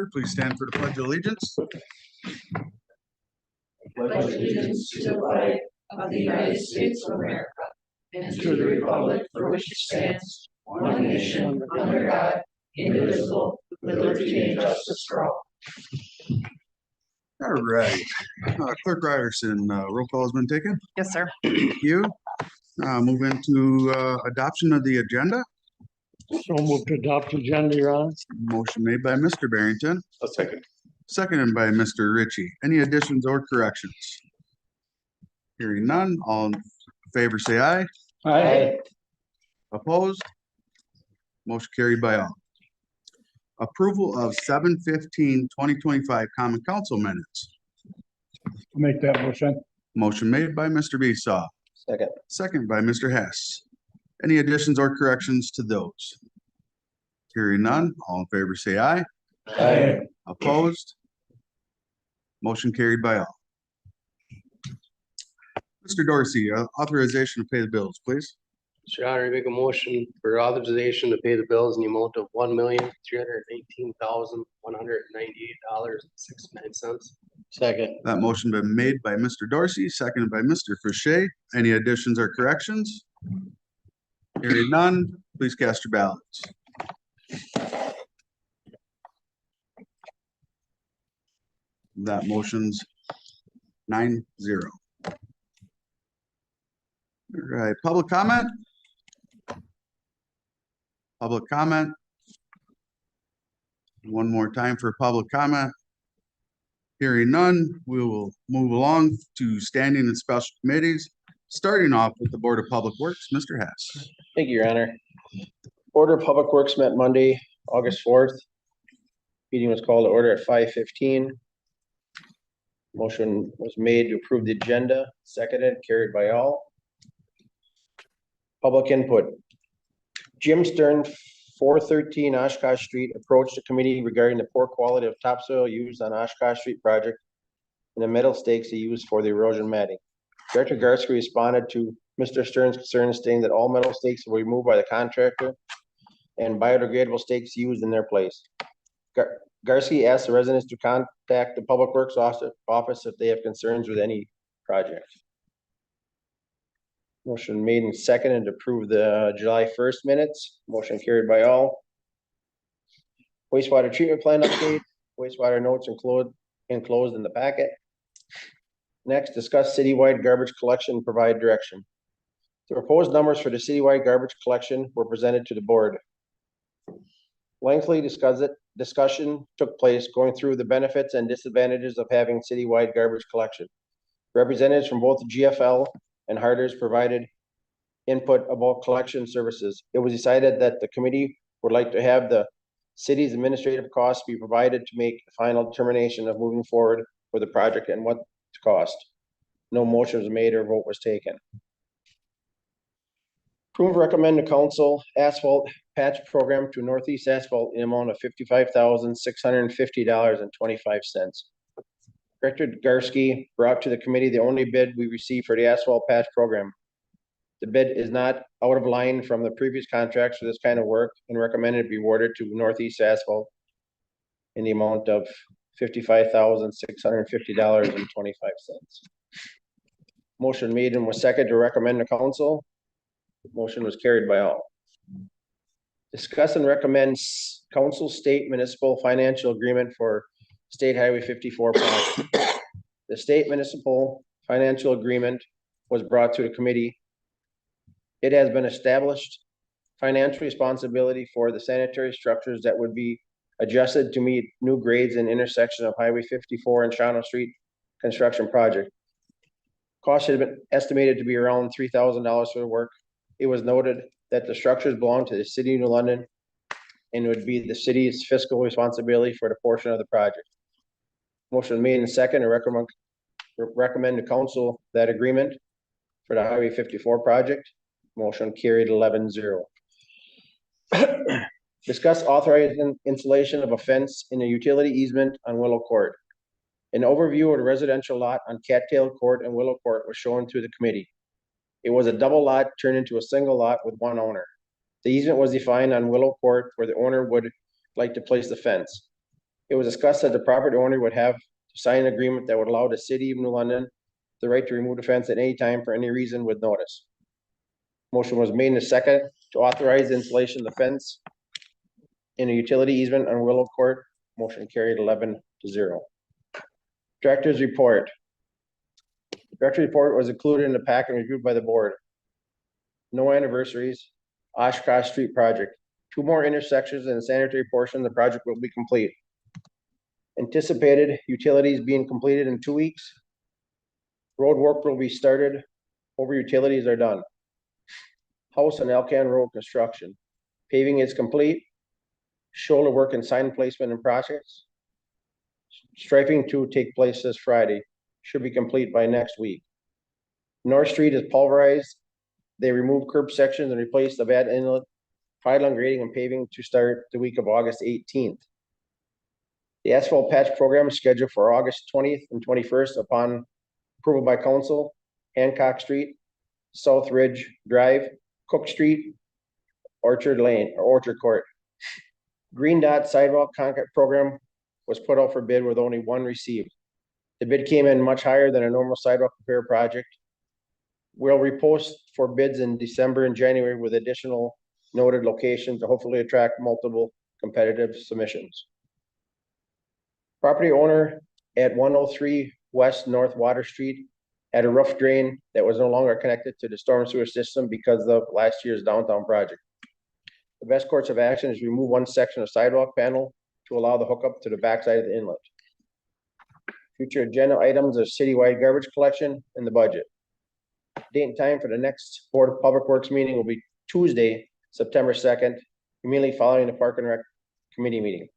Please stand for the Pledge of Allegiance. Pledge allegiance to the flag of the United States of America and to the republic for which it stands, one nation, under God, indivisible, with liberty and justice for all. All right. Clerk Ryerson, roll call has been taken. Yes, sir. Thank you. Move into adoption of the agenda. So moved to adopt agenda, Your Honor. Motion made by Mr. Barrington, A second. seconded by Mr. Ritchie. Any additions or corrections? Hearing none, all in favor say aye. Aye. Opposed? Motion carried by all. Approval of 7/15/2025 Common Council minutes. Make that motion. Motion made by Mr. Besaw, Second. second by Mr. Hess. Any additions or corrections to those? Hearing none, all in favor say aye. Aye. Opposed? Motion carried by all. Mr. Dorsey, authorization to pay the bills, please. Mr. Honor, I make a motion for authorization to pay the bills in the amount of $1,318,198.69. Second. That motion been made by Mr. Dorsey, seconded by Mr. Fisher. Any additions or corrections? Hearing none, please cast your ballots. That motion's 9-0. All right, public comment? Public comment? One more time for public comment. Hearing none, we will move along to standing and special committees, starting off with the Board of Public Works, Mr. Hess. Thank you, Your Honor. Board of Public Works met Monday, August 4th. Meeting was called to order at 5:15. Motion was made to approve the agenda, seconded, carried by all. Public input. Jim Stern, 413 Oshkosh Street, approached the committee regarding the poor quality of topsoil used on Oshkosh Street project and the metal stakes he used for the erosion matting. Director Garsky responded to Mr. Stern's concerns, stating that all metal stakes were removed by the contractor and biodegradable stakes used in their place. Garsky asked the residents to contact the Public Works office if they have concerns with any project. Motion made and seconded to approve the July 1st minutes. Motion carried by all. Wastewater treatment plant update, wastewater notes enclosed in the packet. Next, discuss citywide garbage collection and provide direction. The proposed numbers for the citywide garbage collection were presented to the board. Lengthy discussion took place going through the benefits and disadvantages of having citywide garbage collection. Representatives from both GFL and Harders provided input about collection services. It was decided that the committee would like to have the city's administrative costs be provided to make the final determination of moving forward with the project and what to cost. No motion was made or vote was taken. Approve recommend to council asphalt patch program to Northeast Asphalt in amount of $55,650.25. Director Garsky brought to the committee the only bid we received for the asphalt patch program. The bid is not out of line from the previous contracts for this kind of work and recommended it be awarded to Northeast Asphalt in the amount of $55,650.25. Motion made and was seconded to recommend to council. Motion was carried by all. Discuss and recommend council state municipal financial agreement for State Highway 54 project. The state municipal financial agreement was brought to the committee. It has been established financial responsibility for the sanitary structures that would be adjusted to meet new grades and intersection of Highway 54 and Shawano Street construction project. Cost had been estimated to be around $3,000 for the work. It was noted that the structures belong to the city of New London and would be the city's fiscal responsibility for the portion of the project. Motion made and second to recommend to council that agreement for the Highway 54 project. Motion carried 11-0. Discuss authorizing installation of a fence in a utility easement on Willow Court. An overview of the residential lot on Cattail Court and Willow Court was shown to the committee. It was a double lot turned into a single lot with one owner. The easement was defined on Willow Court where the owner would like to place the fence. It was discussed that the property owner would have to sign an agreement that would allow the city of New London the right to remove the fence at any time for any reason with notice. Motion was made in a second to authorize the installation of the fence in a utility easement on Willow Court. Motion carried 11-0. Director's report. Director's report was included in the packet and reviewed by the board. No anniversaries. Oshkosh Street project. 2 more intersections and the sanitary portion of the project will be complete. Anticipated utilities being completed in 2 weeks. Road work will be started. Over utilities are done. House and Alcan Road construction. Paving is complete. Shoulder work and sign placement in process. Striping to take place this Friday. Should be complete by next week. North Street is pulverized. They removed curb sections and replaced the bad inlet. Final grading and paving to start the week of August 18th. The asphalt patch program is scheduled for August 20th and 21st upon approval by council. Hancock Street, South Ridge Drive, Cook Street, Orchard Lane or Orchard Court. Green Dot Sidewalk Concrete Program was put out for bid with only 1 received. The bid came in much higher than a normal sidewalk repair project. We'll repost for bids in December and January with additional noted locations to hopefully attract multiple competitive submissions. Property owner at 103 West North Water Street had a rough drain that was no longer connected to the storm sewer system because of last year's downtown project. The best course of action is remove 1 section of sidewalk panel to allow the hookup to the backside of the inlet. Future agenda items are citywide garbage collection and the budget. Date and time for the next Board of Public Works meeting will be Tuesday, September 2nd, immediately following the Park and Rec Committee meeting.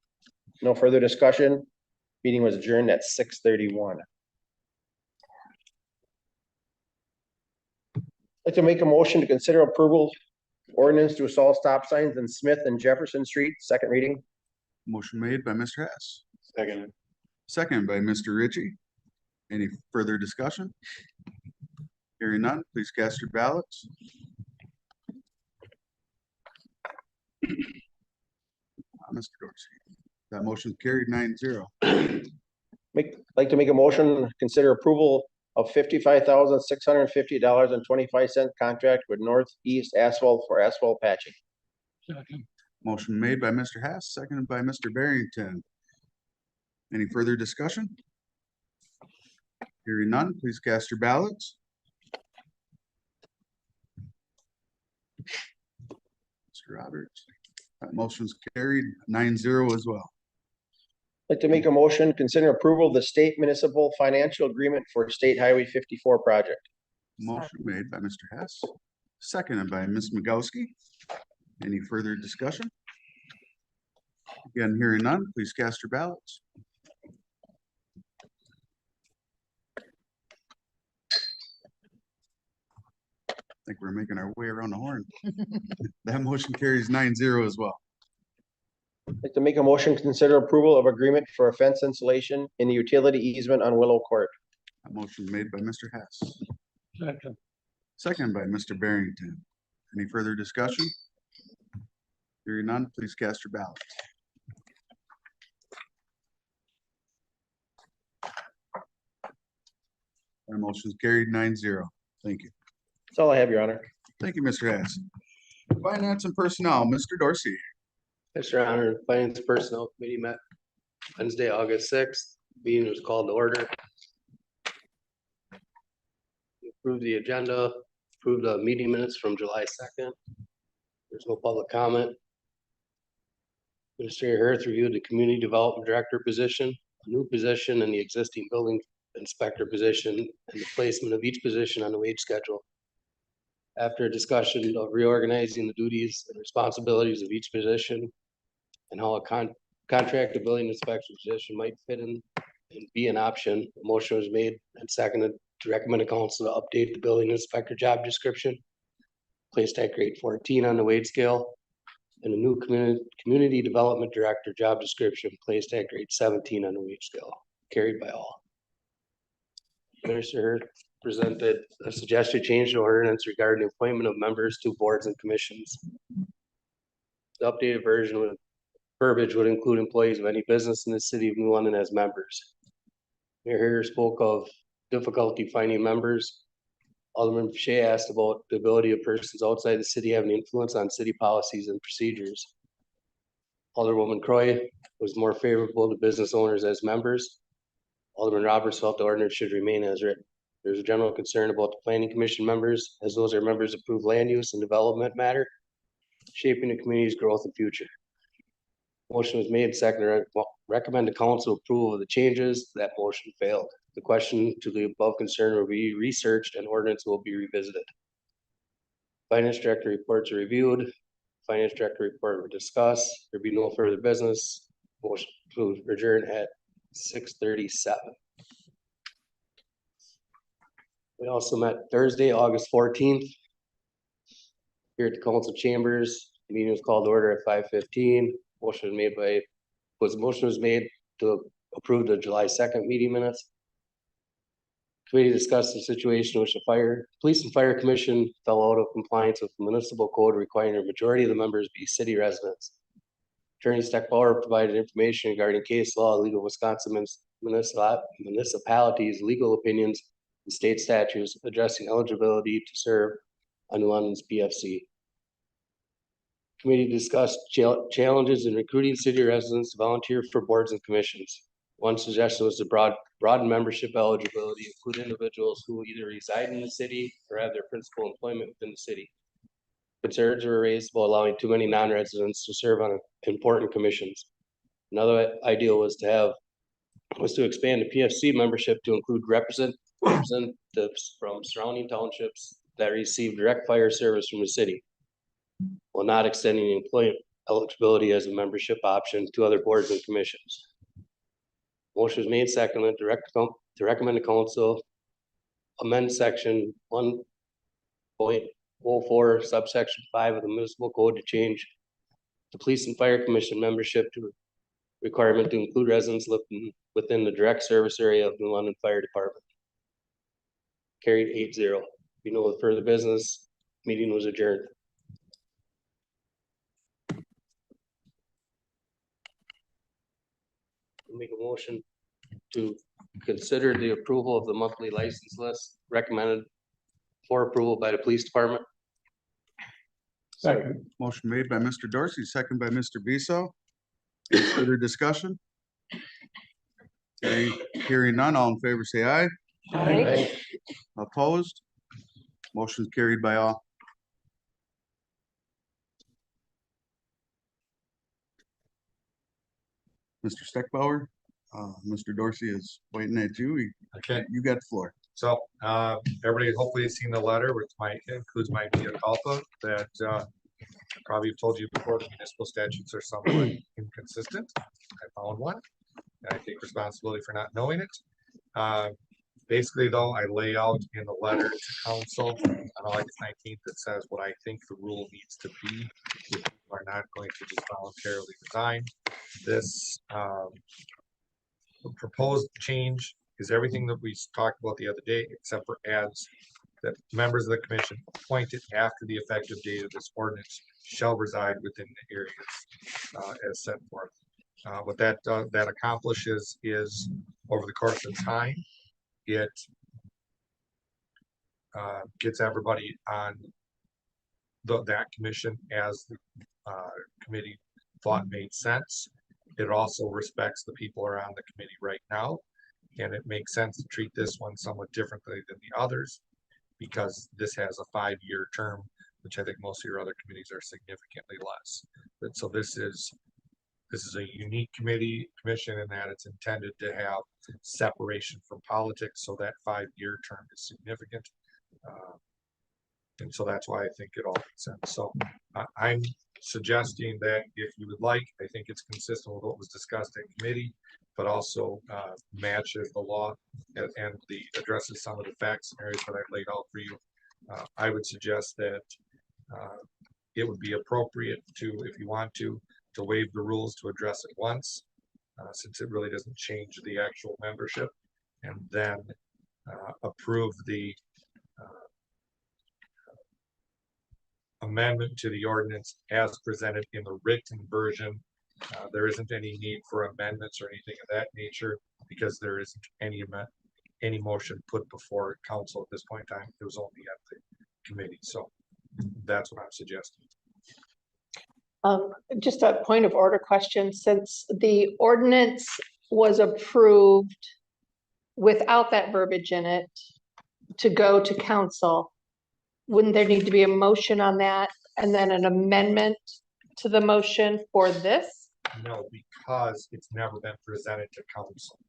No further discussion. Meeting was adjourned at 6:31. I'd like to make a motion to consider approval ordinance to install stop signs in Smith and Jefferson Street, 2nd reading. Motion made by Mr. Hess, Second. second by Mr. Ritchie. Any further discussion? Hearing none, please cast your ballots. Mr. Dorsey, that motion carried 9-0. Like to make a motion, consider approval of $55,650.25 contract with Northeast Asphalt for asphalt patching. Motion made by Mr. Hess, seconded by Mr. Barrington. Any further discussion? Hearing none, please cast your ballots. Mr. Roberts, that motion's carried 9-0 as well. Like to make a motion, consider approval of the state municipal financial agreement for State Highway 54 project. Motion made by Mr. Hess, seconded by Ms. Magowski. Any further discussion? Again, hearing none, please cast your ballots. I think we're making our way around the horn. That motion carries 9-0 as well. Like to make a motion, consider approval of agreement for a fence installation in the utility easement on Willow Court. That motion made by Mr. Hess, Second. seconded by Mr. Barrington. Any further discussion? Hearing none, please cast your ballot. That motion's carried 9-0. Thank you. That's all I have, Your Honor. Thank you, Mr. Hess. Finance and Personnel, Mr. Dorsey. Yes, Your Honor, Finance Personnel Committee met Wednesday, August 6th. Meeting was called to order. Approved the agenda, approved the meeting minutes from July 2nd. There's no public comment. Administrator Herth reviewed the Community Development Director position, a new position in the existing building inspector position, and the placement of each position on the wage schedule. After a discussion of reorganizing the duties and responsibilities of each position and how a contracted building inspection position might fit in and be an option, a motion was made and seconded to recommend to council to update the building inspector job description, placed at grade 14 on the wage scale, and a new community development director job description placed at grade 17 on the wage scale, carried by all. Minister presented a suggested change to ordinance regarding the appointment of members to boards and commissions. The updated version would verbiage would include employees of any business in the city of New London as members. Mayor Hager spoke of difficulty finding members. Alderman Shea asked about the ability of persons outside the city having influence on city policies and procedures. Alderwoman Croy was more favorable to business owners as members. Alderman Roberts felt the ordinance should remain as written. There's a general concern about the planning commission members, as those are members approved land use and development matter, shaping the community's growth and future. Motion was made, second, recommend to council approval of the changes. That motion failed. The question to the above concern will be researched and ordinance will be revisited. Finance director reports are reviewed. Finance director report were discussed. There be no further business. Motion to adjourn at 6:37. We also met Thursday, August 14th. Here at the council chambers. The meeting was called to order at 5:15. Motion was made to approve the July 2nd meeting minutes. Committee discussed the situation with the police and fire commission fell out of compliance with the municipal code requiring a majority of the members be city residents. Attorney Steckbauer provided information regarding case law, legal Wisconsin municipalities, legal opinions, and state statutes addressing eligibility to serve on New London's PFC. Committee discussed challenges in recruiting city residents to volunteer for boards and commissions. One suggestion was to broaden membership eligibility, include individuals who either reside in the city or have their principal employment within the city. Concerns were raised about allowing too many non-residents to serve on important commissions. Another idea was to expand the PFC membership to include representatives from surrounding townships that receive direct fire service from the city, while not extending employment eligibility as a membership option to other boards and commissions. Motion was made second to recommend to council amend section 1.04 subsection 5 of the municipal code to change the police and fire commission membership to requirement to include residents living within the direct service area of New London Fire Department. Carried 8-0. Be no further business. Meeting was adjourned. Make a motion to consider the approval of the monthly license list recommended for approval by the police department. Second. Motion made by Mr. Dorsey, second by Mr. Viso. Further discussion? Hearing none, all in favor say aye. Aye. Opposed? Motion carried by all. Mr. Steckbauer, Mr. Dorsey is waiting at you. Okay, You got the floor. so, everybody hopefully has seen the letter, which includes my mea culpa, that, probably have told you before, the municipal statutes are somewhat inconsistent. I found one, and I take responsibility for not knowing it. Basically though, I lay out in the letter to council on August 19th, that says what I think the rule needs to be if people are not going to just voluntarily resign. This, proposed change is everything that we talked about the other day, except for adds that members of the commission appointed after the effective date of this ordinance shall reside within the areas as set forth. What that accomplishes is over the course of time, it gets everybody on that commission as the committee thought made sense. It also respects the people who are on the committee right now. And it makes sense to treat this one somewhat differently than the others because this has a 5-year term, which I think most of your other committees are significantly less. But so this is a unique commission in that it's intended to have separation from politics. So that 5-year term is significant. And so that's why I think it all makes sense. So I'm suggesting that if you would like, I think it's consistent with what was discussed in committee, but also matches the law and addresses some of the fact scenarios that I've laid out for you. I would suggest that it would be appropriate to, if you want to waive the rules to address it once, since it really doesn't change the actual membership, and then approve the amendment to the ordinance as presented in the written version There isn't any need for amendments or anything of that nature because there isn't any motion put before council at this point in time. It was only at the committee. So that's what I'm suggesting. Just a point of order question, since the ordinance was approved without that verbiage in it to go to council, wouldn't there need to be a motion on that and then an amendment to the motion for this? No, because it's never been presented to council.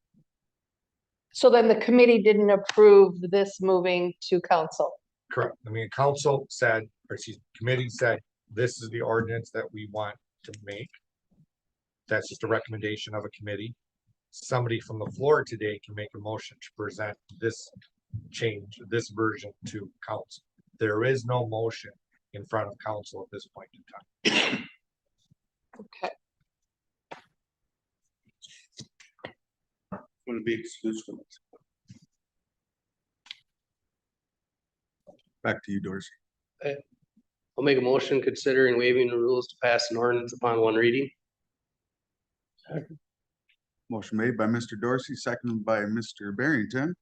So then the committee didn't approve this moving to council. Correct. I mean, council said, or excuse me, committee said, this is the ordinance that we want to make. That's just a recommendation of a committee. Somebody from the floor today can make a motion to present this change, this version to council. There is no motion in front of council at this point in time. Okay. Would it be excused from this? Back to you, Dorsey. I'll make a motion considering waiving the rules to pass an ordinance upon one reading. Motion made by Mr. Dorsey, seconded by Mr. Barrington.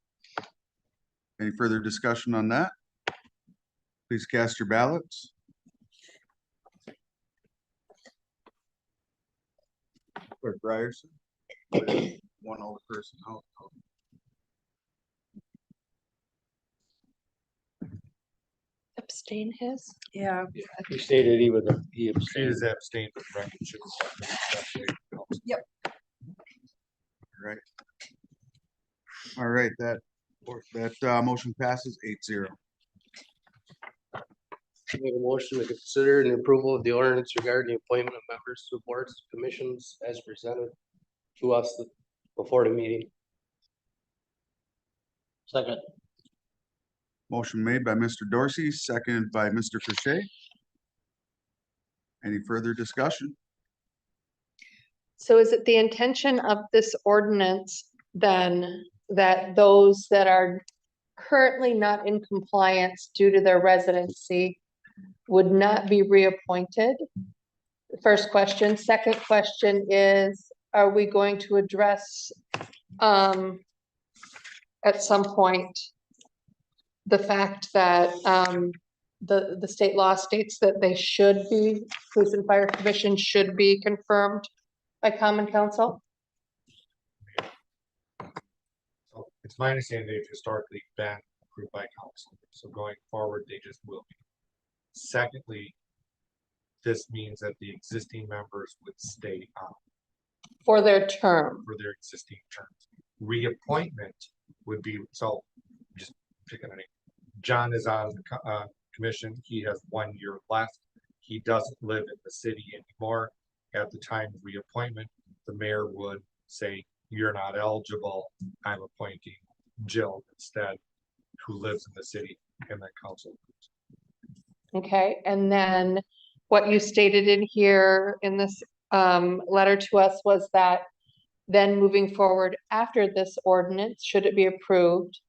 Any further discussion on that? Please cast your ballots. Clerk Ryerson. One old person out. Abstain his? Yeah, He stated he was, he She abstained. is abstained, but the record should reflect that. Right. All right, that motion passes 8-0. Make a motion to consider the approval of the ordinance regarding the appointment of members to boards, commissions as presented to us before the meeting. Second. Motion made by Mr. Dorsey, seconded by Mr. Crochet. Any further discussion? So is it the intention of this ordinance then that those that are currently not in compliance due to their residency would not be reappointed? First question. Second question is, are we going to address at some point the fact that the state law states that they should be, police and fire commission should be confirmed by common council? So it's my understanding they've historically been approved by council. So going forward, they just will be. Secondly, this means that the existing members would stay on For their term. for their existing terms. Reappointment would be, so just picking a name. John is on the commission. He has 1 year left. He doesn't live in the city anymore. At the time of reappointment, the mayor would say, you're not eligible. I'm appointing Jill instead, who lives in the city, and then council. Okay, and then what you stated in here in this letter to us was that then moving forward after this ordinance, should it be approved,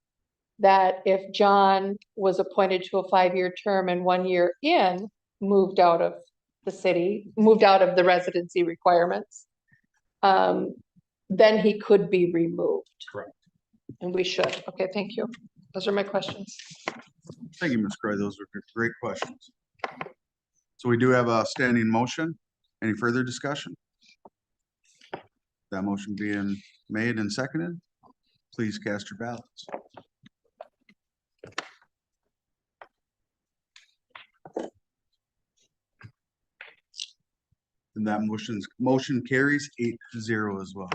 that if John was appointed to a 5-year term and 1 year in, moved out of the city, moved out of the residency requirements, then he could be removed. Correct. And we should. Okay, thank you. Those are my questions. Thank you, Ms. Croy. Those were great questions. So we do have a standing motion. Any further discussion? That motion being made and seconded, please cast your ballots. And that motion carries 8-0 as well.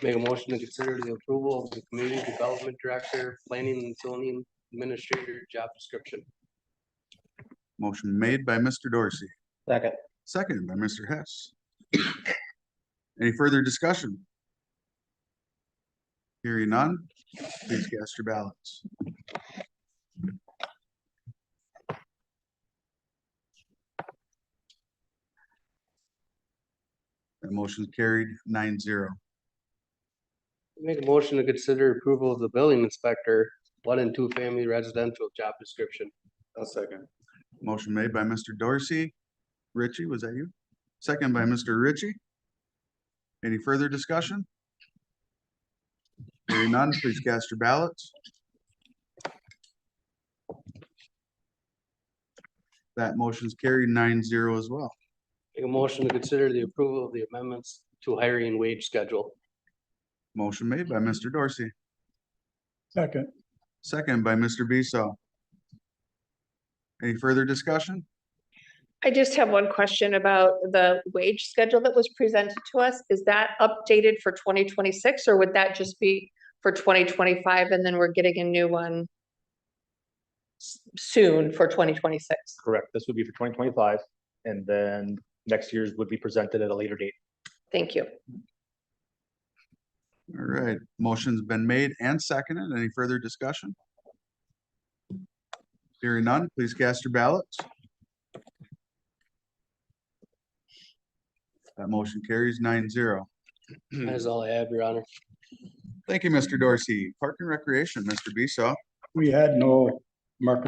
Make a motion to consider the approval of the community development director, planning and zoning administrator job description. Motion made by Mr. Dorsey, Second. seconded by Mr. Hess. Any further discussion? Hearing none, please cast your ballots. That motion carried 9-0. Make a motion to consider approval of the building inspector, 1 and 2 family residential job description. A second. Motion made by Mr. Dorsey. Richie, was that you? Second by Mr. Ritchie. Any further discussion? Hearing none, please cast your ballots. That motion is carried 9-0 as well. Make a motion to consider the approval of the amendments to hiring wage schedule. Motion made by Mr. Dorsey, Second. second by Mr. Beesaw. Any further discussion? I just have one question about the wage schedule that was presented to us. Is that updated for 2026, or would that just be for 2025 and then we're getting a new one soon for 2026? Correct. This would be for 2025, and then next year's would be presented at a later date. Thank you. All right, motion's been made and seconded. Any further discussion? Hearing none, please cast your ballots. That motion carries 9-0. That is all I have, Your Honor. Thank you, Mr. Dorsey. Park and Recreation, Mr. Beesaw. We had no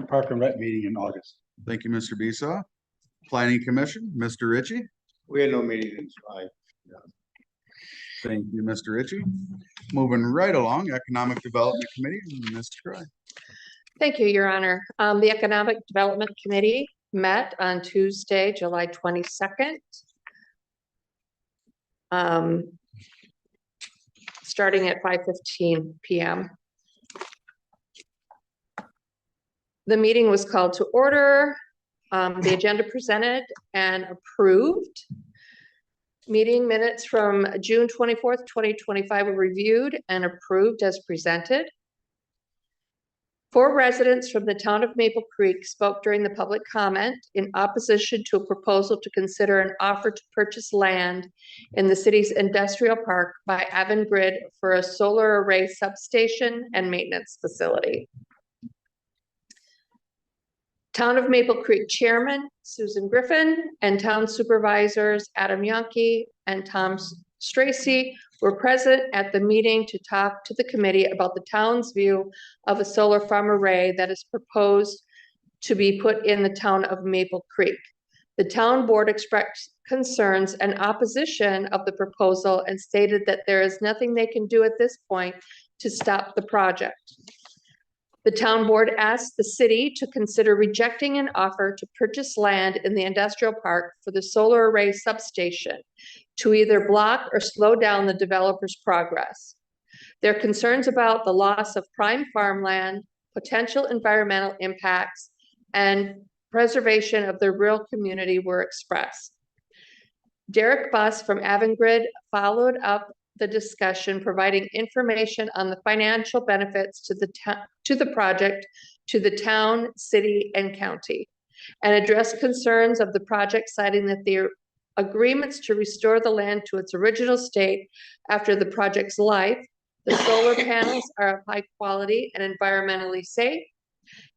Park and Rec meeting in August. Thank you, Mr. Beesaw. Planning Commission, Mr. Ritchie. We had no meeting in July. Thank you, Mr. Ritchie. Moving right along, Economic Development Committee, Mr. Cry. Thank you, Your Honor. The Economic Development Committee met on Tuesday, July 22nd. Starting at 5:15 p.m. The meeting was called to order. The agenda presented and approved. Meeting minutes from June 24th, 2025 were reviewed and approved as presented. 4 residents from the town of Maple Creek spoke during the public comment in opposition to a proposal to consider an offer to purchase land in the city's industrial park by Avangrid for a solar array substation and maintenance facility. Town of Maple Creek Chairman Susan Griffin and Town Supervisors Adam Yonke and Tom Stracy were present at the meeting to talk to the committee about the town's view of a solar farm array that is proposed to be put in the town of Maple Creek. The town board expressed concerns and opposition of the proposal and stated that there is nothing they can do at this point to stop the project. The town board asked the city to consider rejecting an offer to purchase land in the industrial park for the solar array substation to either block or slow down the developer's progress. Their concerns about the loss of prime farmland, potential environmental impacts, and preservation of the rural community were expressed. Derek Buss from Avangrid followed up the discussion, providing information on the financial benefits to the project, to the town, city, and county, and addressed concerns of the project, citing that the agreements to restore the land to its original state after the project's life, the solar panels are of high quality and environmentally safe.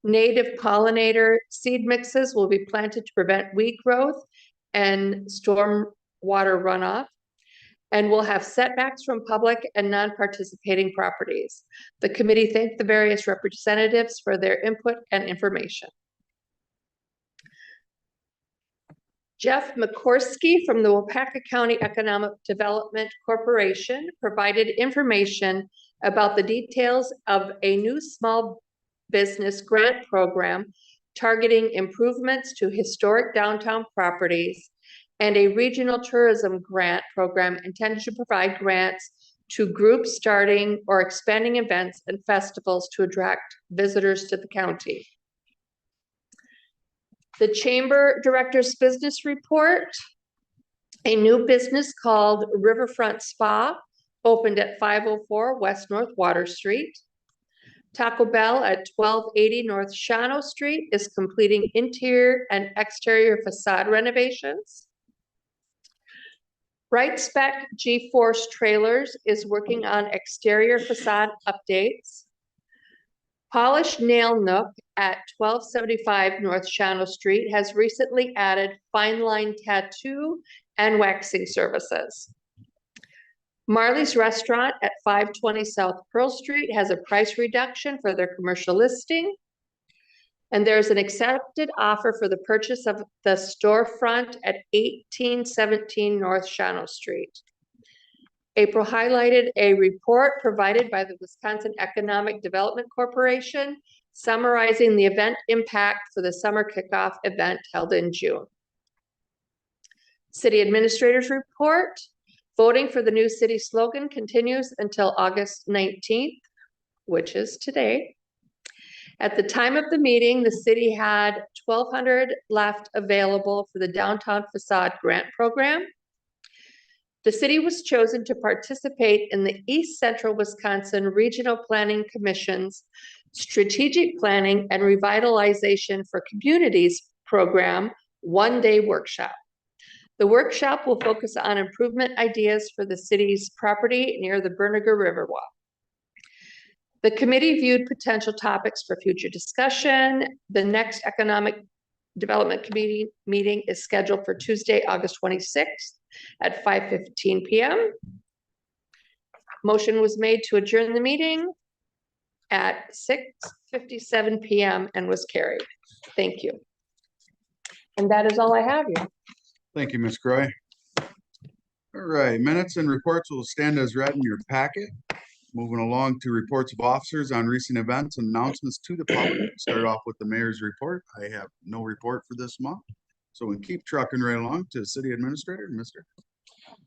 Native pollinator seed mixes will be planted to prevent weed growth and storm water runoff, and will have setbacks from public and non-participating properties. The committee thanked the various representatives for their input and information. Jeff McCorsky from the Wapaka County Economic Development Corporation provided information about the details of a new small business grant program targeting improvements to historic downtown properties and a regional tourism grant program intended to provide grants to groups starting or expanding events and festivals to attract visitors to the county. The Chamber Director's Business Report, a new business called Riverfront Spa opened at 504 West North Water Street. Taco Bell at 1280 North Shawano Street is completing interior and exterior facade renovations. Bright Spec G-Force Trailers is working on exterior facade updates. Polished Nail Nook at 1275 North Shawano Street has recently added fine line tattoo and waxing services. Marley's Restaurant at 520 South Pearl Street has a price reduction for their commercial listing. And there's an accepted offer for the purchase of the storefront at 1817 North Shawano Street. April highlighted a report provided by the Wisconsin Economic Development Corporation summarizing the event impact for the summer kickoff event held in June. City Administrator's report. Voting for the new city slogan continues until August 19th, which is today. At the time of the meeting, the city had 1,200 left available for the downtown facade grant program. The city was chosen to participate in the East Central Wisconsin Regional Planning Commission's Strategic Planning and Revitalization for Communities program one-day workshop. The workshop will focus on improvement ideas for the city's property near the Berniger Riverwalk. The committee viewed potential topics for future discussion. The next Economic Development Committee meeting is scheduled for Tuesday, August 26th at 5:15 p.m. Motion was made to adjourn the meeting at 6:57 p.m. and was carried. Thank you. And that is all I have here. Thank you, Ms. Croy. All right, minutes and reports will stand as read in your packet. Moving along to reports of officers on recent events and announcements to the public. Start off with the mayor's report. I have no report for this month. So we keep trucking right along to the city administrator, Mr.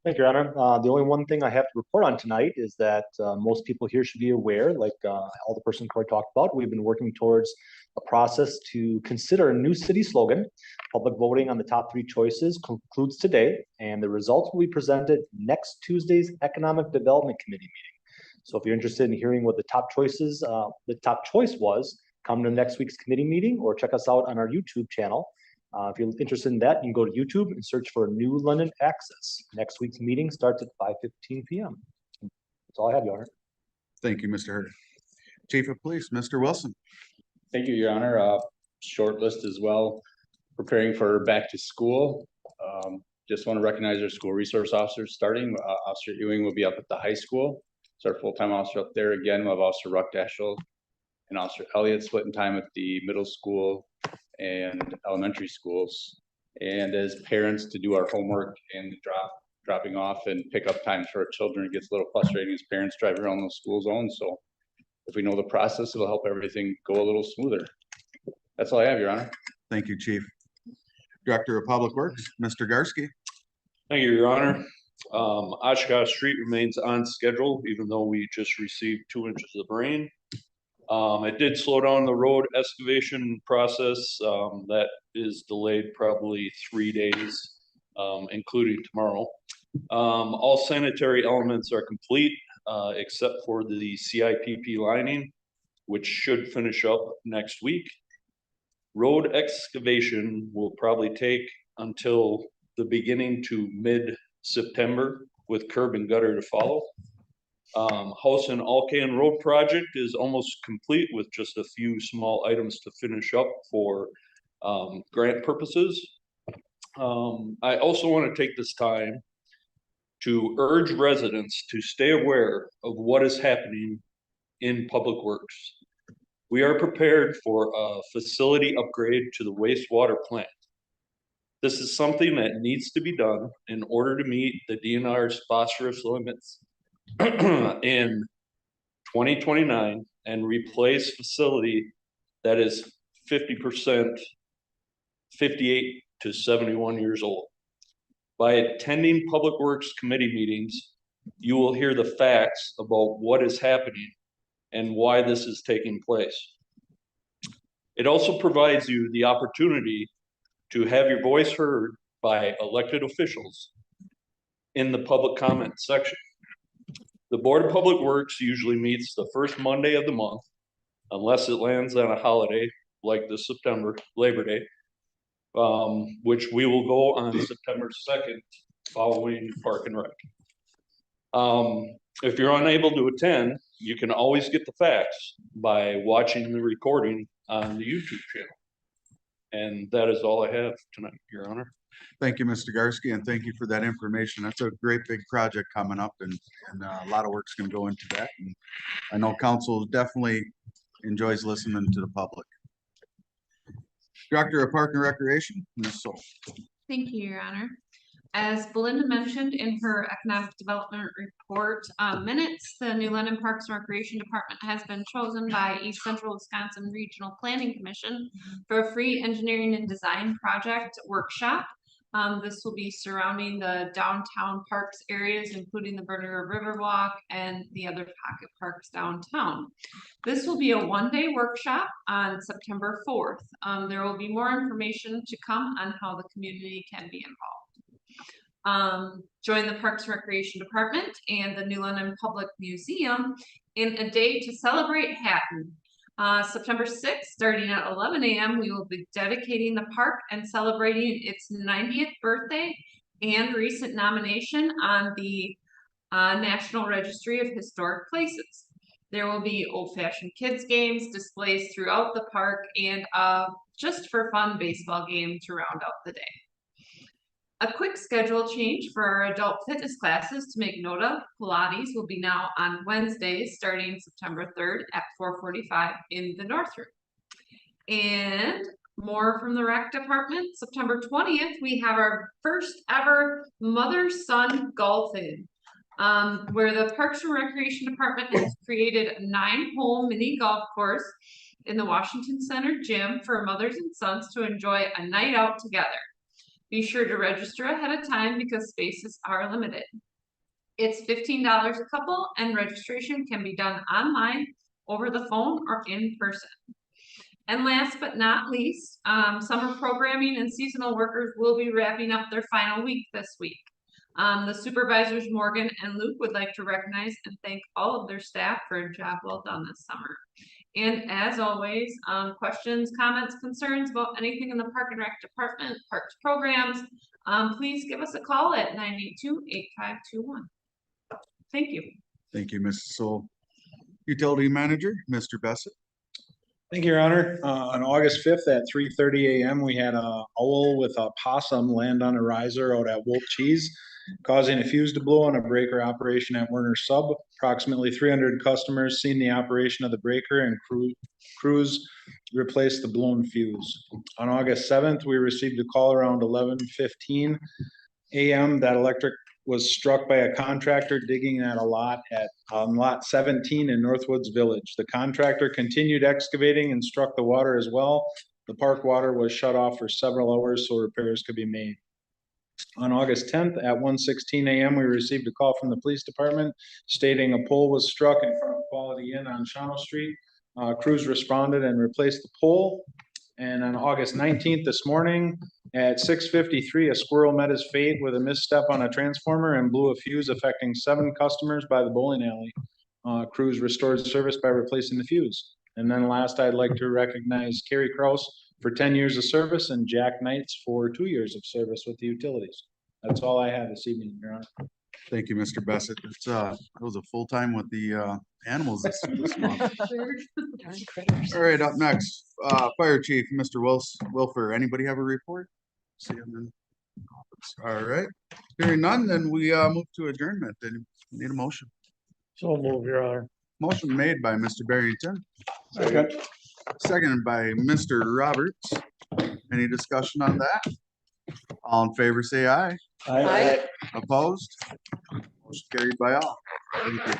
Thank you, Your Honor. The only one thing I have to report on tonight is that most people here should be aware, like all the person Corey talked about, we've been working towards a process to consider a new city slogan. Public voting on the top 3 choices concludes today, and the results will be presented next Tuesday's Economic Development Committee meeting. So if you're interested in hearing what the top choice was, come to next week's committee meeting or check us out on our YouTube channel. If you're interested in that, you can go to YouTube and search for New London Access. Next week's meeting starts at 5:15 p.m. That's all I have, Your Honor. Thank you, Mr. Hurd. Chief of Police, Mr. Wilson. Thank you, Your Honor. Short list as well. Preparing for back to school. Just want to recognize our school resource officers starting. Officer Ewing will be up at the high school. It's our full-time officer up there again. We'll have Officer Ruckdaschel and Officer Elliott splitting time at the middle school and elementary schools. And as parents to do our homework and dropping off and pick up times for our children, it gets a little frustrating as parents drive around those school zones. So if we know the process, it'll help everything go a little smoother. That's all I have, Your Honor. Thank you, Chief. Director of Public Works, Mr. Garsky. Thank you, Your Honor. Oshkosh Street remains on schedule, even though we just received 2 inches of rain. It did slow down the road excavation process. That is delayed probably 3 days, including tomorrow. All sanitary elements are complete, except for the CIPP lining, which should finish up next week. Road excavation will probably take until the beginning to mid-September with curb and gutter to follow. House and Alcan Road project is almost complete with just a few small items to finish up for grant purposes. I also want to take this time to urge residents to stay aware of what is happening in Public Works. We are prepared for a facility upgrade to the wastewater plant. This is something that needs to be done in order to meet the DNR's phosphorus limits in 2029 and replace facility that is 50%, 58 to 71 years old. By attending Public Works Committee meetings, you will hear the facts about what is happening and why this is taking place. It also provides you the opportunity to have your voice heard by elected officials in the public comment section. The Board of Public Works usually meets the first Monday of the month, unless it lands on a holiday like this September, Labor Day, which we will go on September 2nd following Park and Rec. If you're unable to attend, you can always get the facts by watching the recording on the YouTube channel. And that is all I have tonight, Your Honor. Thank you, Mr. Garsky, and thank you for that information. That's a great big project coming up, and a lot of work's going to go into that. And I know council definitely enjoys listening to the public. Director of Park and Recreation, Ms. Sol. Thank you, Your Honor. As Belinda mentioned in her economic development report minutes, the New London Parks and Recreation Department has been chosen by East Central Wisconsin Regional Planning Commission for a free engineering and design project workshop. This will be surrounding the downtown parks areas, including the Bernier Riverwalk and the other pocket parks downtown. This will be a one-day workshop on September 4th. There will be more information to come on how the community can be involved. Join the Parks and Recreation Department and the New London Public Museum in a day to celebrate Hatton. September 6th, starting at 11 a.m., we will be dedicating the park and celebrating its 90th birthday and recent nomination on the National Registry of Historic Places. There will be old-fashioned kids games, displays throughout the park, and just for fun baseball game to round out the day. A quick schedule change for our adult fitness classes to make note of. Pilates will be now on Wednesdays, starting September 3rd at 4:45 in the North Room. And more from the rec department. September 20th, we have our first ever mother-son golfing, where the Parks and Recreation Department has created a 9-hole mini golf course in the Washington Center gym for mothers and sons to enjoy a night out together. Be sure to register ahead of time because spaces are limited. It's $15 a couple, and registration can be done online, over the phone, or in person. And last but not least, summer programming and seasonal workers will be wrapping up their final week this week. The supervisors, Morgan and Luke, would like to recognize and thank all of their staff for a job well done this summer. And as always, questions, comments, concerns about anything in the Park and Rec Department, parks programs, please give us a call at 982-8521. Thank you. Thank you, Mrs. Sol. Utility Manager, Mr. Bassett. Thank you, Your Honor. On August 5th at 3:30 a.m., we had a owl with a possum land on a riser out at Wolf Cheese, causing a fuse to blow on a breaker operation at Werner Sub. Approximately 300 customers seen the operation of the breaker, and crews replaced the blown fuse. On August 7th, we received a call around 11:15 a.m. that electric was struck by a contractor digging at a lot at lot 17 in Northwoods Village. The contractor continued excavating and struck the water as well. The park water was shut off for several hours so repairs could be made. On August 10th at 1:16 a.m., we received a call from the police department stating a pole was struck in front of Quality Inn on Shawano Street. Crews responded and replaced the pole. And on August 19th this morning at 6:53, a squirrel met his fate with a misstep on a transformer and blew a fuse affecting 7 customers by the bowling alley. Crews restored service by replacing the fuse. And then last, I'd like to recognize Carrie Kraus for 10 years of service and Jack Knights for 2 years of service with the utilities. That's all I have this evening, Your Honor. Thank you, Mr. Bassett. It's, that was a full time with the animals this month. All right, up next, Fire Chief, Mr. Wilfer. Anybody have a report? See him in office. All right. Hearing none, then we move to adjournment. Then need a motion. So move, Your Honor. Motion made by Mr. Barrington. Seconded by Mr. Roberts. Any discussion on that? All in favor, say aye. Aye. Opposed? Motion carried by all. Thank you.